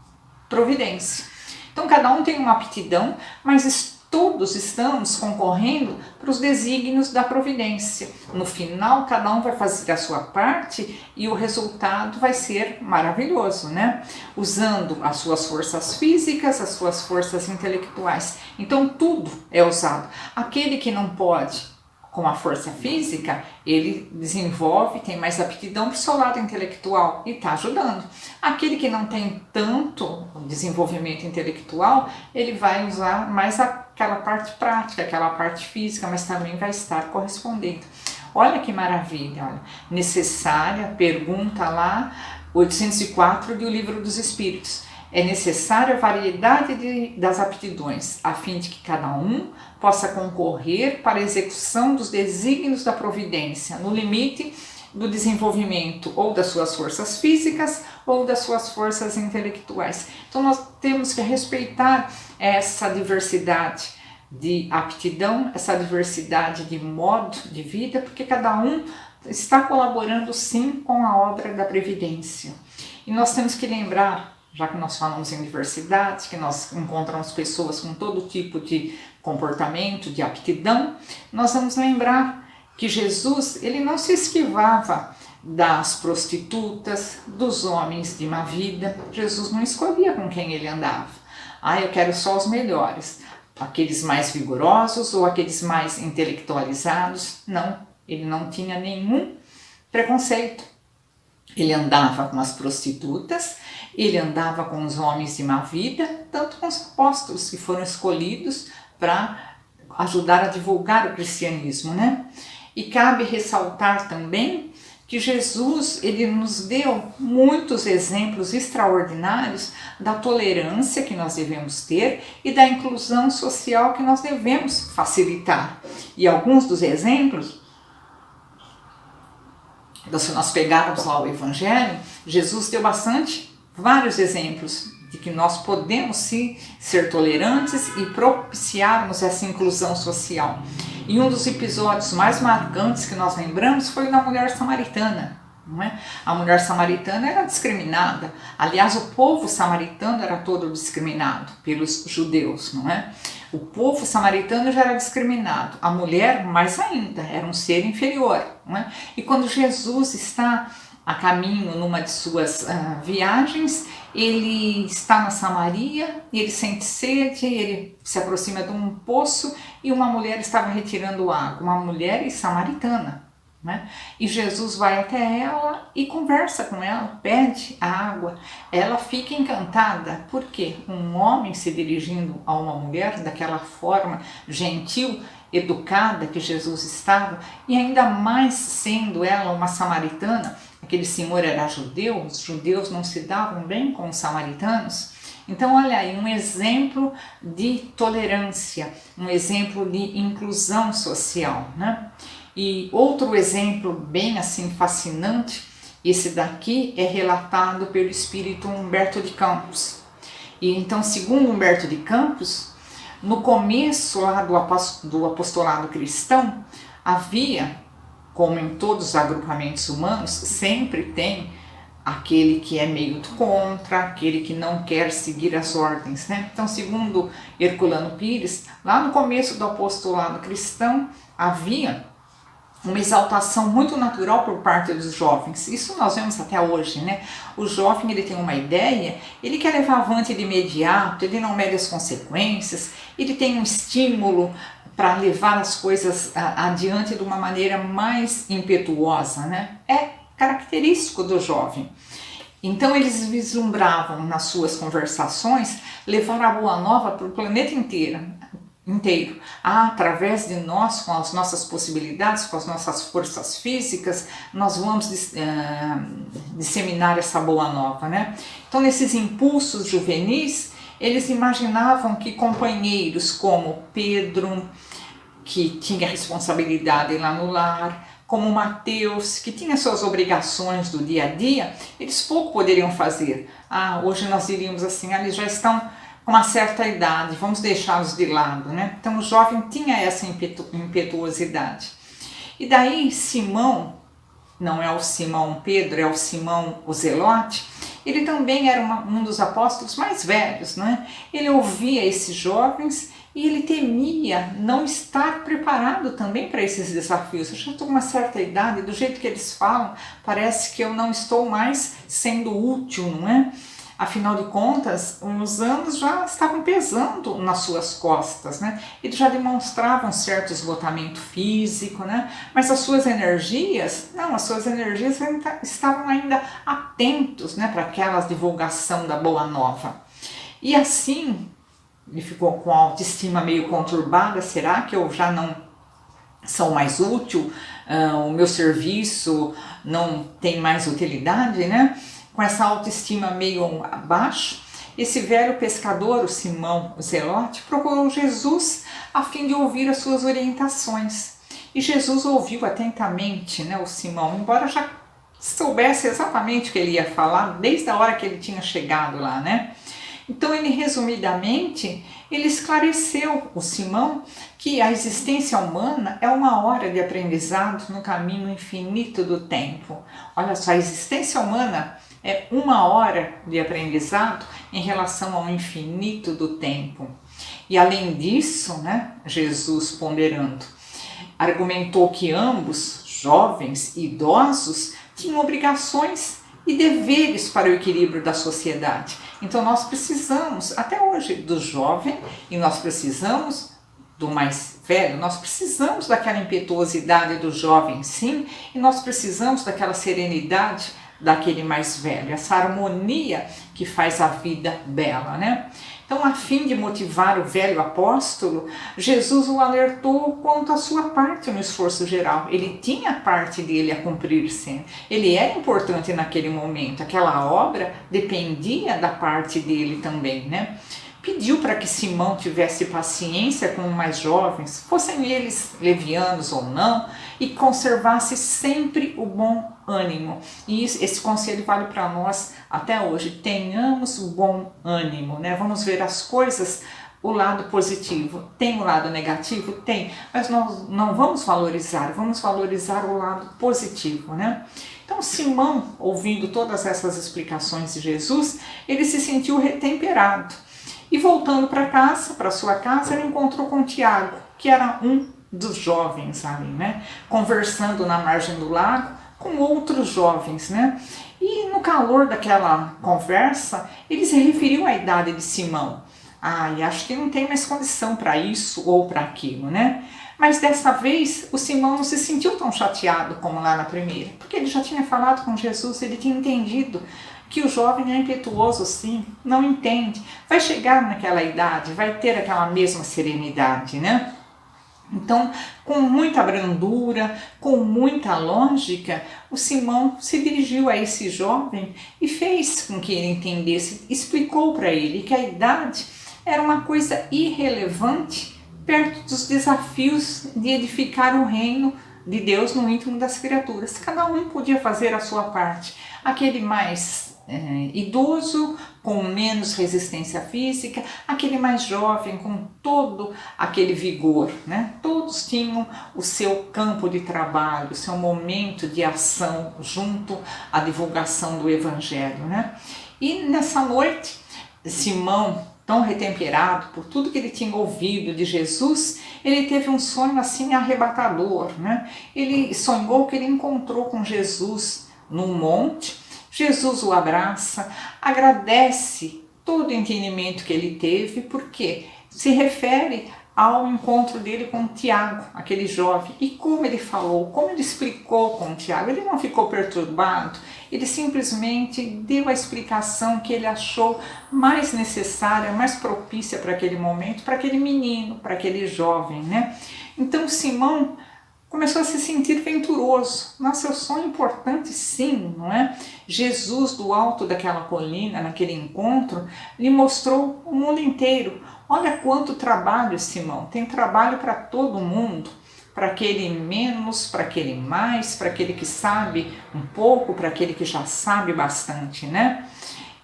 providência. Então cada um tem uma aptidão, mas todos estamos concorrendo para os desígnios da providência. No final, cada um vai fazer a sua parte e o resultado vai ser maravilhoso, né? Usando as suas forças físicas, as suas forças intelectuais. Então tudo é usado. Aquele que não pode com a força física, ele desenvolve, tem mais aptidão para o seu lado intelectual e está ajudando. Aquele que não tem tanto desenvolvimento intelectual, ele vai usar mais aquela parte prática, aquela parte física, mas também vai estar correspondendo. Olha que maravilha, olha. Necessária, pergunta lá, 804 do Livro dos Espíritos. É necessária a variedade das aptidões, a fim de que cada um possa concorrer para a execução dos desígnios da providência, no limite do desenvolvimento ou das suas forças físicas ou das suas forças intelectuais. Então nós temos que respeitar essa diversidade de aptidão, essa diversidade de modo de vida, porque cada um está colaborando sim com a obra da Previdência. E nós temos que lembrar já que nós falamos em diversidade, que nós encontramos pessoas com todo tipo de comportamento, de aptidão, nós vamos lembrar que Jesus, ele não se esquivava das prostitutas, dos homens de má vida. Jesus não escolhia com quem ele andava. Eu quero só os melhores, aqueles mais vigorosos ou aqueles mais intelectualizados. Não, ele não tinha nenhum preconceito. Ele andava com as prostitutas, ele andava com os homens de má vida, tanto com os apóstolos que foram escolhidos para ajudar a divulgar o cristianismo, né? E cabe ressaltar também que Jesus, ele nos deu muitos exemplos extraordinários da tolerância que nós devemos ter e da inclusão social que nós devemos facilitar. E alguns dos exemplos, então, se nós pegarmos lá o Evangelho, Jesus deu vários exemplos de que nós podemos sim ser tolerantes e propiciarmos essa inclusão social. E um dos episódios mais marcantes que nós lembramos foi o da mulher samaritana. Não é? A mulher samaritana era discriminada. Aliás, o povo samaritano era todo discriminado pelos judeus, não é? O povo samaritano já era discriminado. A mulher, mais ainda, era um ser inferior, não é? E quando Jesus está a caminho numa de suas viagens, ele está na Samaria, ele sente sede, ele se aproxima de um poço e uma mulher estava retirando água, uma mulher samaritana, né? E Jesus vai até ela e conversa com ela, pede a água. Ela fica encantada, porque um homem se dirigindo a uma mulher daquela forma gentil, educada que Jesus estava, e ainda mais sendo ela uma samaritana. Aquele senhor era judeu, os judeus não se davam bem com os samaritanos. Então, olha aí, um exemplo de tolerância, um exemplo de inclusão social, né? E outro exemplo bem assim fascinante, esse daqui é relatado pelo espírito Humberto de Campos. E então, segundo Humberto de Campos, no começo lá do apostolado cristão, havia, como em todos os agrupamentos humanos, sempre tem aquele que é meio contra, aquele que não quer seguir as ordens, né? Então, segundo Herculano Pires, lá no começo do apostolado cristão, havia uma exaltação muito natural por parte dos jovens. Isso nós vemos até hoje, né? O jovem, ele tem uma ideia, ele quer levar avante de imediato, ele não mede as consequências, ele tem um estímulo para levar as coisas adiante de uma maneira mais impetuosa, né? É característico do jovem. Então eles vislumbravam nas suas conversações levar a boa nova para o planeta inteiro, através de nós, com as nossas possibilidades, com as nossas forças físicas, nós vamos disseminar essa boa nova, né? Então, nesses impulsos juvenis, eles imaginavam que companheiros como Pedro, que tinha responsabilidade lá no lar, como Mateus, que tinha suas obrigações do dia a dia, eles pouco poderiam fazer. Hoje nós diríamos assim, eles já estão com uma certa idade, vamos deixá-los de lado, né? Então o jovem tinha essa impetuosidade. E daí Simão, não é o Simão Pedro, é o Simão o Zelote, ele também era um dos apóstolos mais velhos, né? Ele ouvia esses jovens e ele temia não estar preparado também para esses desafios. Eu já estou com uma certa idade, do jeito que eles falam, parece que eu não estou mais sendo útil, não é? Afinal de contas, os anos já estavam pesando nas suas costas, né? Eles já demonstravam certo esgotamento físico, né? Mas as suas energias estavam ainda atentos, né, para aquela divulgação da boa nova. E assim, ele ficou com a autoestima meio conturbada. Será que eu já não sou mais útil? O meu serviço não tem mais utilidade, né? Com essa autoestima meio abaixo, esse velho pescador, o Simão o Zelote, procurou Jesus a fim de ouvir as suas orientações. E Jesus ouviu atentamente, né, o Simão, embora já soubesse exatamente o que ele ia falar desde a hora que ele tinha chegado lá, né? Então ele, resumidamente, ele esclareceu o Simão que a existência humana é uma hora de aprendizado no caminho infinito do tempo. Olha só, a existência humana é 1 hora de aprendizado em relação ao infinito do tempo. E além disso, né, Jesus ponderando, argumentou que ambos, jovens e idosos, tinham obrigações e deveres para o equilíbrio da sociedade. Então nós precisamos, até hoje, do jovem e nós precisamos do mais velho, nós precisamos daquela impetuosidade do jovem, sim, e nós precisamos daquela serenidade daquele mais velho, essa harmonia que faz a vida bela, né? Então, a fim de motivar o velho apóstolo, Jesus o alertou quanto à sua parte no esforço geral. Ele tinha a parte dele a cumprir-se. Ele era importante naquele momento. Aquela obra dependia da parte dele também, né? Pediu para que Simão tivesse paciência com os mais jovens, fossem eles levianos ou não, e conservasse sempre o bom ânimo. E esse conselho vale para nós até hoje. Tenhamos o bom ânimo, né? Vamos ver as coisas, o lado positivo. Tem o lado negativo? Tem, mas nós não vamos valorizar o lado positivo, né? Então Simão, ouvindo todas essas explicações de Jesus, ele se sentiu retemperado. E voltando para casa, para sua casa, ele encontrou com Tiago, que era um dos jovens ali, né? Conversando na margem do lago com outros jovens, né? E no calor daquela conversa, ele se referiu à idade de Simão. E acho que não tem mais condição para isso ou para aquilo, né? Mas dessa vez o Simão não se sentiu tão chateado como lá na primeira, porque ele já tinha falado com Jesus, ele tinha entendido que o jovem é impetuoso, sim, não entende. Vai chegar naquela idade, vai ter aquela mesma serenidade, né? Então, com muita brandura, com muita lógica, o Simão se dirigiu a esse jovem e fez com que ele entendesse, explicou para ele que a idade era uma coisa irrelevante perto dos desafios de edificar o reino de Deus no íntimo das criaturas. Cada um podia fazer a sua parte. Aquele mais idoso, com menos resistência física, aquele mais jovem, com todo aquele vigor, né? Todos tinham o seu campo de trabalho, o seu momento de ação junto à divulgação do Evangelho, né? E nessa noite, Simão, tão retemperado por tudo que ele tinha ouvido de Jesus, ele teve um sonho assim arrebatador, né? Ele sonhou que ele encontrou com Jesus num monte. Jesus o abraça, agradece todo o entendimento que ele teve, porque se refere ao encontro dele com Tiago, aquele jovem, e como ele falou, como ele explicou com Tiago. Ele não ficou perturbado, ele simplesmente deu a explicação que ele achou mais necessária, mais propícia para aquele momento, para aquele menino, para aquele jovem, né? Então Simão começou a se sentir venturoso. Nossa, eu sou importante, sim, não é? Jesus, do alto daquela colina, naquele encontro, lhe mostrou o mundo inteiro. Olha quanto trabalho, Simão. Tem trabalho para todo mundo. Para aquele menos, para aquele mais, para aquele que sabe um pouco, para aquele que já sabe bastante, né?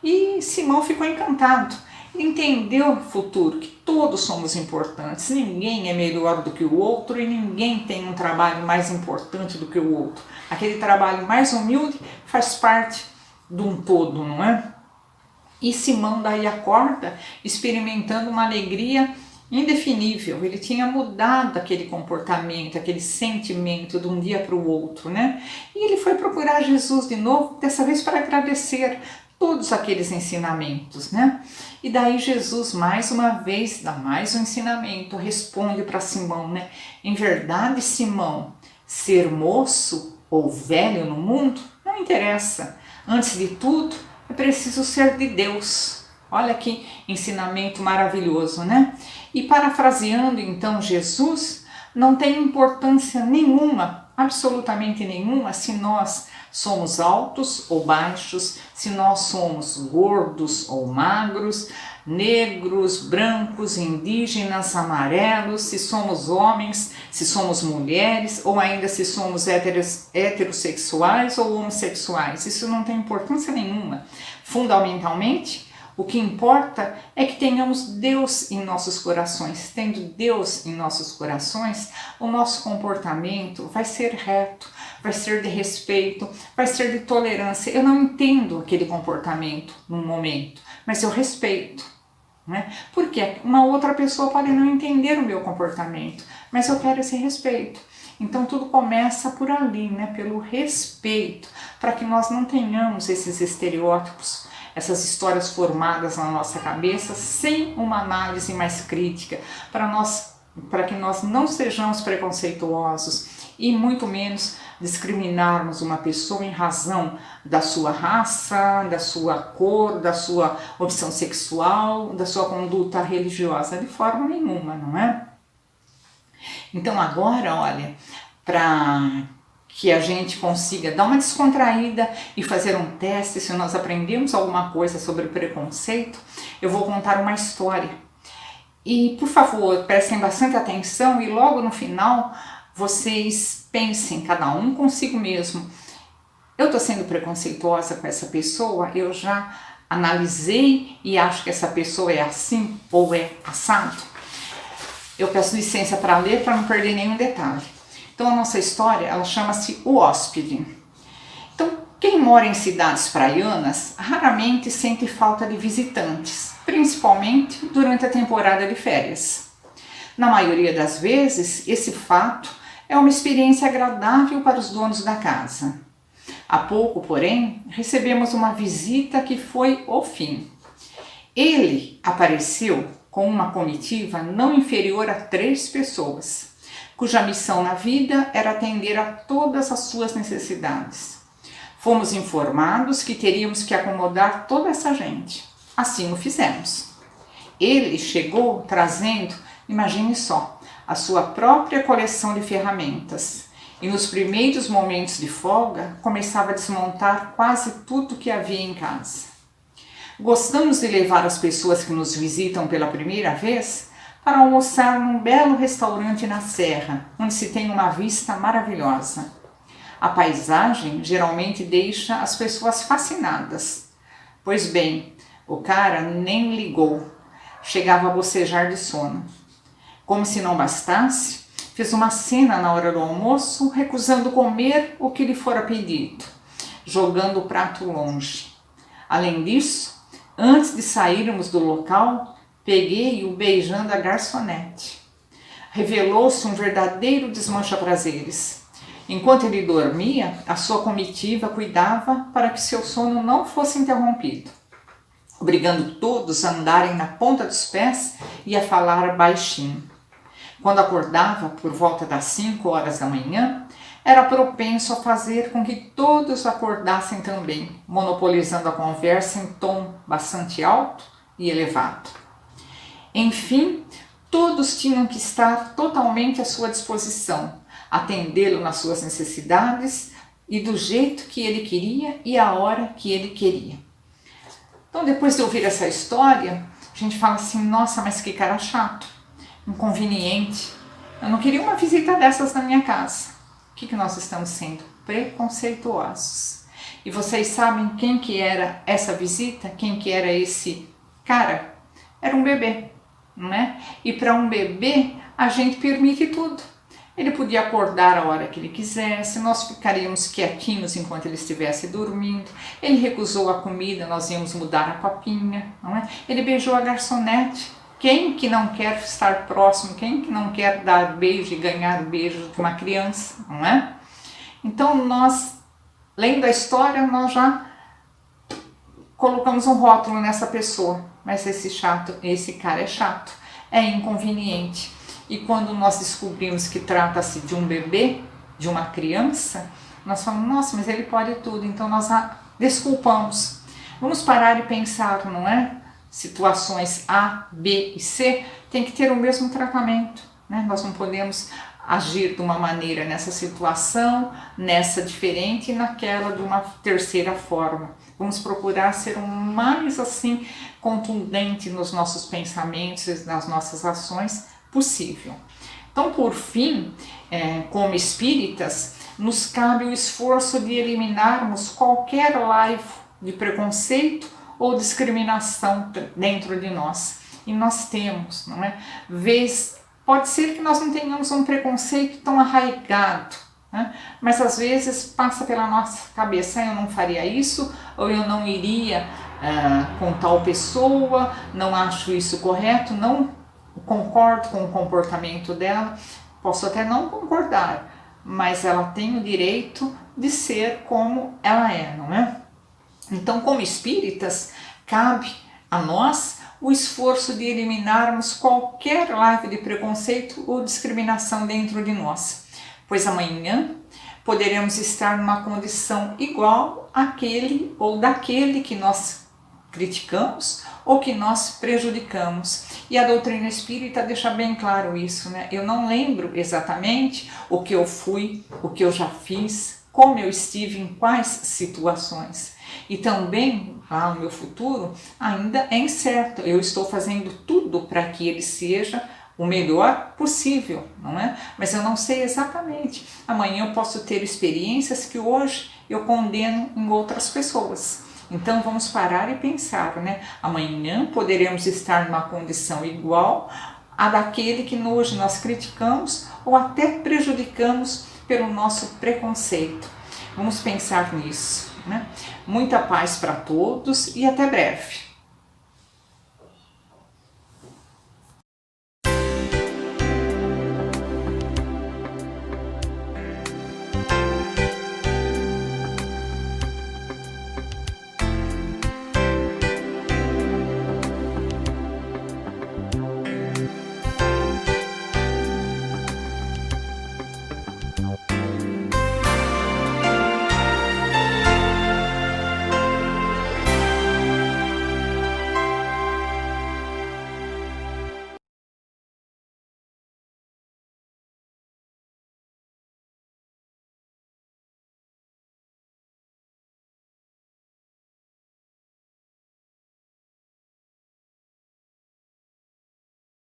E Simão ficou encantado. Entendeu o futuro, que todos somos importantes, ninguém é melhor do que o outro e ninguém tem um trabalho mais importante do que o outro. Aquele trabalho mais humilde faz parte de um todo, não é? E Simão daí acorda experimentando uma alegria indefinível. Ele tinha mudado aquele comportamento, aquele sentimento de um dia para o outro, né? E ele foi procurar Jesus de novo, dessa vez para agradecer todos aqueles ensinamentos, né? E daí Jesus, mais uma vez, dá mais um ensinamento, responde para Simão, né? Em verdade, Simão, ser moço ou velho no mundo não interessa. Antes de tudo, é preciso ser de Deus. Olha que ensinamento maravilhoso, né? E parafraseando então Jesus, não tem importância nenhuma, absolutamente nenhuma, se nós somos altos ou baixos, se nós somos gordos ou magros, negros, brancos, indígenas, amarelos, se somos homens, se somos mulheres, ou ainda se somos heterossexuais ou homossexuais. Isso não tem importância nenhuma. Fundamentalmente, O que importa é que tenhamos Deus em nossos corações. Tendo Deus em nossos corações, o nosso comportamento vai ser reto, vai ser de respeito, vai ser de tolerância. Eu não entendo aquele comportamento no momento, mas eu respeito. Né? Porque uma outra pessoa pode não entender o meu comportamento, mas eu quero esse respeito. Então tudo começa por ali, né? Pelo respeito, para que nós não tenhamos esses estereótipos, essas histórias formadas na nossa cabeça sem uma análise mais crítica, para que nós não sejamos preconceituosos e muito menos discriminarmos uma pessoa em razão da sua raça, da sua cor, da sua opção sexual, da sua conduta religiosa, de forma nenhuma, não é? Então agora, olha, para que a gente consiga dar uma descontraída e fazer um teste, se nós aprendemos alguma coisa sobre preconceito, eu vou contar uma história. E, por favor, prestem bastante atenção e logo no final vocês pensem, cada um consigo mesmo. Eu estou sendo preconceituosa com essa pessoa? Eu já analisei e acho que essa pessoa é assim ou é assado? Eu peço licença para ler para não perder nenhum detalhe. Então a nossa história, ela chama-se O Hóspede. Então quem mora em cidades praianas raramente sente falta de visitantes, principalmente durante a temporada de férias. Na maioria das vezes, esse fato é uma experiência agradável para os donos da casa. Há pouco, porém, recebemos uma visita que foi o fim. Ele apareceu com uma comitiva não inferior a 3 pessoas, cuja missão na vida era atender a todas as suas necessidades. Fomos informados que teríamos que acomodar toda essa gente. Assim o fizemos. Ele chegou trazendo, imagine só, a sua própria coleção de ferramentas e nos primeiros momentos de folga começava a desmontar quase tudo que havia em casa. Gostamos de levar as pessoas que nos visitam pela primeira vez para almoçar num belo restaurante na serra, onde se tem uma vista maravilhosa. A paisagem geralmente deixa as pessoas fascinadas. Pois bem, o cara nem ligou, chegava a bocejar de sono. Como se não bastasse, fez uma cena na hora do almoço, recusando comer o que lhe fora pedido, jogando o prato longe. Além disso, antes de sairmos do local, peguei-o beijando a garçonete. Revelou-se um verdadeiro desmancha-prazeres. Enquanto ele dormia, a sua comitiva cuidava para que seu sono não fosse interrompido, obrigando todos a andarem na ponta dos pés e a falar baixinho. Quando acordava por volta das 5 horas da manhã, era propenso a fazer com que todos acordassem também, monopolizando a conversa em tom bastante alto e elevado. Enfim, todos tinham que estar totalmente à sua disposição, atendê-lo nas suas necessidades e do jeito que ele queria e a hora que ele queria. Então, depois de ouvir essa história, a gente fala assim, nossa, mas que cara chato, inconveniente. Eu não queria uma visita dessas na minha casa. O que nós estamos sendo? Preconceituosos. E vocês sabem quem que era essa visita? Quem que era esse cara? Era um bebê, não é? E para um bebê, a gente permite tudo. Ele podia acordar a hora que ele quisesse, nós ficaríamos quietinhos enquanto ele estivesse dormindo. Ele recusou a comida, nós íamos mudar a papinha, não é? Ele beijou a garçonete. Quem que não quer estar próximo? Quem que não quer dar beijo e ganhar beijo de uma criança, não é? Então nós, lendo a história, nós já colocamos um rótulo nessa pessoa. Mas esse cara é chato, é inconveniente. E quando nós descobrimos que trata-se de um bebê, de uma criança, nós falamos, nossa, mas ele pode tudo, então nós a desculpamos. Vamos parar e pensar, não é? Situações A, B e C tem que ter o mesmo tratamento, né? Nós não podemos agir de uma maneira nessa situação, nessa diferente e naquela de uma terceira forma. Vamos procurar ser o mais assim contundente nos nossos pensamentos e nas nossas ações possível. Então, por fim, como espíritas, nos cabe o esforço de eliminarmos qualquer laivo de preconceito ou discriminação dentro de nós. E nós temos, não é? Pode ser que nós não tenhamos um preconceito tão arraigado, né? Mas às vezes passa pela nossa cabeça: eu não faria isso, ou eu não iria com tal pessoa, não acho isso correto, não concordo com o comportamento dela. Posso até não concordar, mas ela tem o direito de ser como ela é, não é? Então, como espíritas, cabe a nós o esforço de eliminarmos qualquer leve de preconceito ou discriminação dentro de nós, pois amanhã poderemos estar numa condição igual àquele ou daquele que nós criticamos ou que nós prejudicamos. E a doutrina espírita deixa bem claro isso, né? Eu não lembro exatamente o que eu fui, o que eu já fiz, como eu estive em quais situações. E também, o meu futuro ainda é incerto. Eu estou fazendo tudo para que ele seja o melhor possível, não é? Mas eu não sei exatamente. Amanhã eu posso ter experiências que hoje eu condeno em outras pessoas. Então vamos parar e pensar, né? Amanhã poderemos estar numa condição igual à daquele que hoje nós criticamos ou até prejudicamos pelo nosso preconceito. Vamos pensar nisso, né? Muita paz para todos e até breve.